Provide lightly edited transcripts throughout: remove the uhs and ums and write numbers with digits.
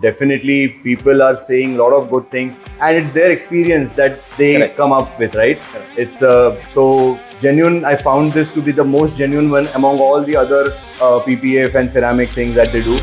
definitely people are saying a lot of good things, and it's their experience that they come up with, right? It's so genuine. I found this to be the most genuine one among all the other PPF and ceramic things that they do.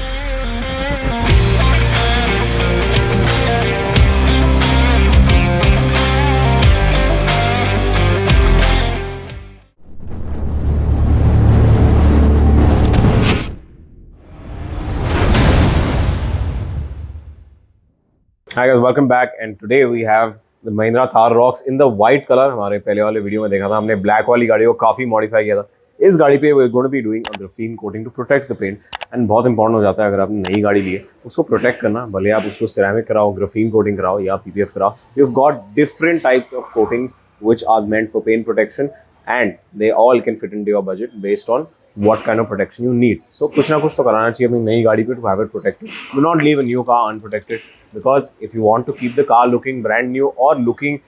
Hi guys, welcome back, and today we have the Mahindra Thar Roxx in the white color. हमारे पहले वाले video में देखा था हमने black वाली गाड़ी को काफी modify किया था. इस गाड़ी पे we're going to be doing a graphene coating to protect the paint, and बहुत important हो जाता है अगर आपने नई गाड़ी ली है उसको protect करना. भले आप उसको ceramic कराओ, graphene coating कराओ या PPF कराओ. You've got different types of coatings which are meant for paint protection, and they all can fit into your budget based on what kind of protection you need. So कुछ ना कुछ तो कराना चाहिए अपनी नई गाड़ी पे to have it protected. Do not leave a new car unprotected, because if you want to keep the car looking brand new or looking,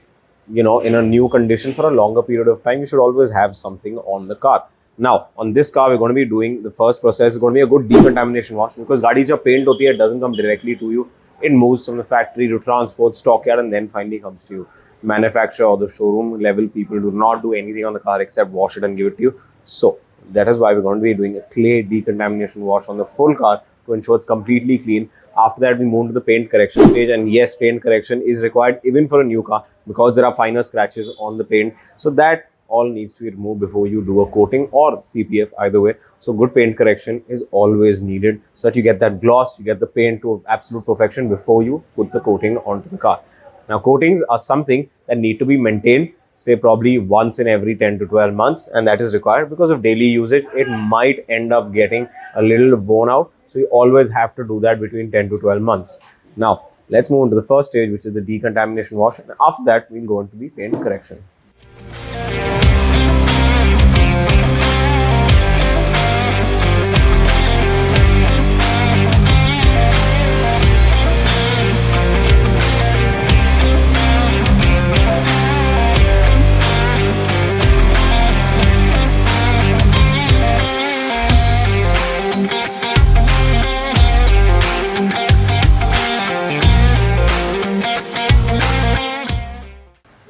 you know, in a new condition for a longer period of time, you should always have something on the car. Now, on this car, we're going to be doing the first process is going to be a good decontamination wash, because गाड़ी जब paint होती है, it doesn't come directly to you. It moves from the factory to transport, stockyard, and then finally comes to you. Manufacturer or the showroom level people do not do anything on the car except wash it and give it to you. So that is why we're going to be doing a clay decontamination wash on the full car to ensure it's completely clean. After that, we move to the paint correction stage, and yes, paint correction is required even for a new car because there are finer scratches on the paint. So that all needs to be removed before you do a coating or PPF, either way. So good paint correction is always needed so that you get that gloss, you get the paint to absolute perfection before you put the coating onto the car. Now, coatings are something that need to be maintained, say probably once in every 10 to 12 months, and that is required because of daily usage. It might end up getting a little worn out, so you always have to do that between 10 to 12 months. Now, let's move on to the first stage, which is the decontamination wash, and after that, we'll go into the paint correction.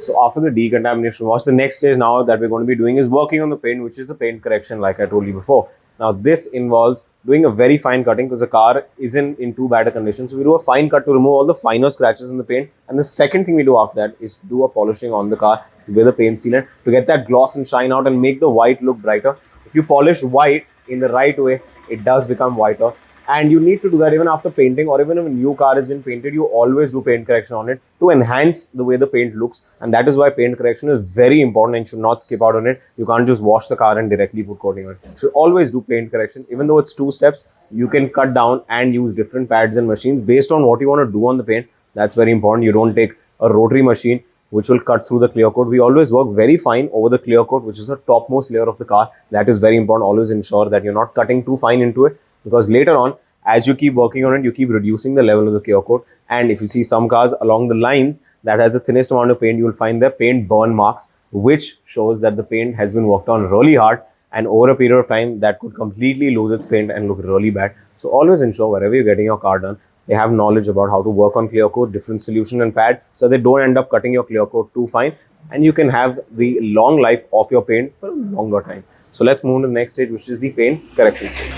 So after the decontamination wash, the next stage now that we're going to be doing is working on the paint, which is the paint correction, like I told you before. Now this involves doing a very fine cutting because the car isn't in too bad a condition. So we do a fine cut to remove all the finer scratches in the paint. And the second thing we do after that is to do a polishing on the car with a paint sealant to get that gloss and shine out and make the white look brighter. If you polish white in the right way, it does become whiter. And you need to do that even after painting, or even if a new car has been painted, you always do paint correction on it to enhance the way the paint looks. And that is why paint correction is very important and should not skip out on it. You can't just wash the car and directly put coating on it. You should always do paint correction. Even though it's 2 steps, you can cut down and use different pads and machines based on what you want to do on the paint. That's very important. You don't take a rotary machine which will cut through the clear coat. We always work very fine over the clear coat, which is the topmost layer of the car. That is very important. Always ensure that you're not cutting too fine into it, because later on, as you keep working on it, you keep reducing the level of the clear coat. And if you see some cars along the lines that has the thinnest amount of paint, you will find the paint burn marks, which shows that the paint has been worked on really hard, and over a period of time that could completely lose its paint and look really bad. So always ensure wherever you're getting your car done, they have knowledge about how to work on clear coat, different solution and pad, so they don't end up cutting your clear coat too fine, and you can have the long life of your paint for a longer time. So let's move to the next stage, which is the paint correction stage.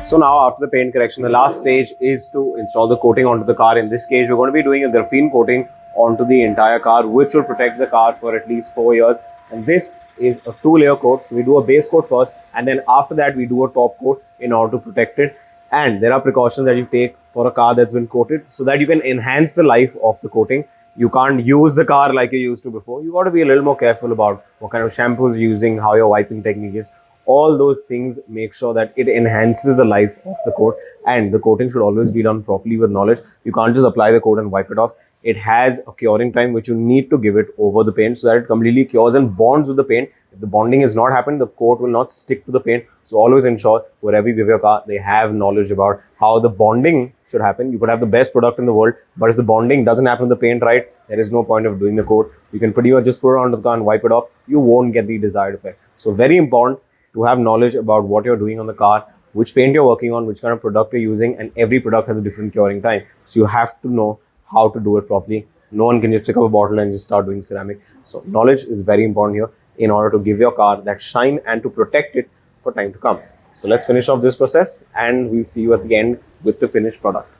So now after the paint correction, the last stage is to install the coating onto the car. In this case, we're going to be doing a graphene coating onto the entire car, which will protect the car for at least 4 years. And this is a 2-layer coat. So we do a base coat first, and then after that we do a top coat in order to protect it. And there are precautions that you take for a car that's been coated so that you can enhance the life of the coating. You can't use the car like you used to before. You got to be a little more careful about what kind of shampoos you're using, how your wiping technique is. All those things make sure that it enhances the life of the coat, and the coating should always be done properly with knowledge. You can't just apply the coat and wipe it off. It has a curing time which you need to give it over the paint so that it completely cures and bonds with the paint. If the bonding is not happened, the coat will not stick to the paint. So always ensure wherever you give your car, they have knowledge about how the bonding should happen. You could have the best product in the world, but if the bonding doesn't happen in the paint right, there is no point of doing the coat. You can pretty much just put it onto the car and wipe it off. You won't get the desired effect. So very important to have knowledge about what you're doing on the car, which paint you're working on, which kind of product you're using, and every product has a different curing time. So you have to know how to do it properly. No one can just pick up a bottle and just start doing ceramic. So knowledge is very important here in order to give your car that shine and to protect it for time to come. So let's finish off this process and we'll see you at the end with the finished product.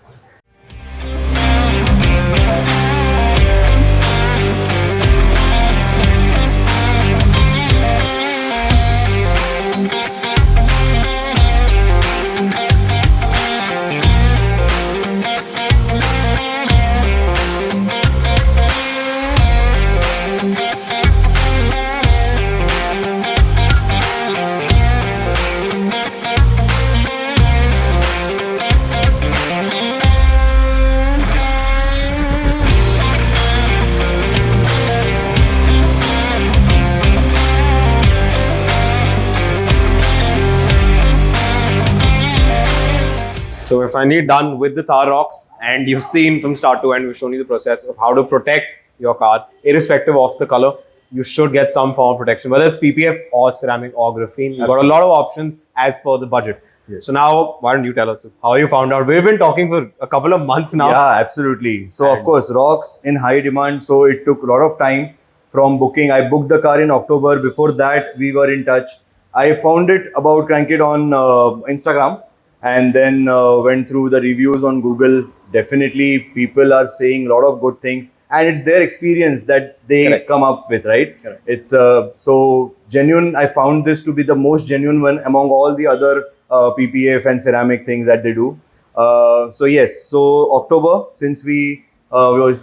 So we're finally done with the Thar Roxx, and you've seen from start to end, we've shown you the process of how to protect your car, irrespective of the color. You should get some form of protection, whether it's PPF or ceramic or graphene. You've got a lot of options as per the budget. Yes. So now, why don't you tell us how you found out? We've been talking for a couple of months now. Yeah, absolutely. So of course, Roxx in high demand. So it took a lot of time from booking. I booked the car in October. Before that, we were in touch. I found it about Crankit on Instagram, and then went through the reviews on Google. Definitely people are saying a lot of good things, and it's their experience that they come up with, right? Correct. It's so genuine. I found this to be the most genuine one among all the other PPF and ceramic things that they do. So yes, so October, since we were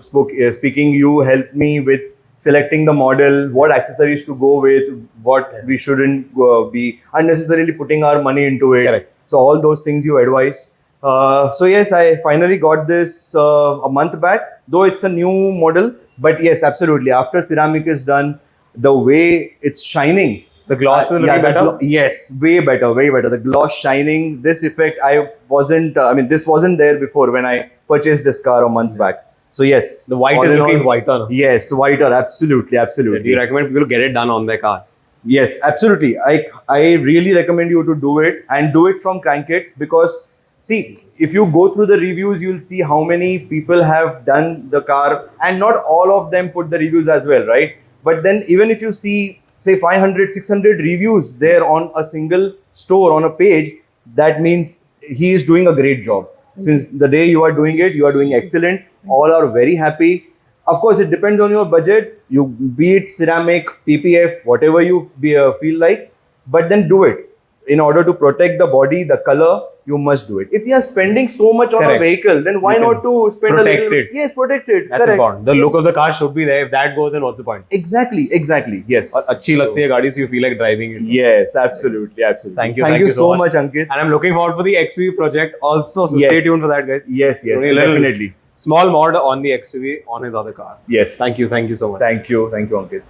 speaking, you helped me with selecting the model, what accessories to go with, what we shouldn't be unnecessarily putting our money into it. Correct. So all those things you advised. So yes, I finally got this a month back, though it's a new model. But yes, absolutely. After ceramic is done, the way it's shining, the gloss is a little better. Yes, way better, way better. The gloss shining, this effect, this wasn't there before when I purchased this car a month back. So yes, the white is looking whiter. Yes, whiter, absolutely, absolutely. Do you recommend people to get it done on their car? Yes, absolutely. I really recommend you to do it, and do it from Crankit, because see, if you go through the reviews, you'll see how many people have done the car, and not all of them put the reviews as well, right? But then even if you see, say 500, 600 reviews there on a single store on a page, that means he is doing a great job. Since the day you are doing it, you are doing excellent. All are very happy. Of course, it depends on your budget. You be it ceramic, PPF, whatever you feel like, but then do it. In order to protect the body, the color, you must do it. If you are spending so much on a vehicle, then why not to spend protect a little? It. Yes, protect it. That's important. The look of the car should be there. If that goes, then what's the point? Exactly, exactly. Yes. अच्छी लगती है गाड़ी, so you feel like driving it. Yes, absolutely, absolutely. Thank you so much, Ankit. And I'm looking forward for the XUV project also. So stay tuned for that, guys. Yes, definitely. Small mod on the XUV on his other car. Yes. Thank you so much. Thank you, Ankit.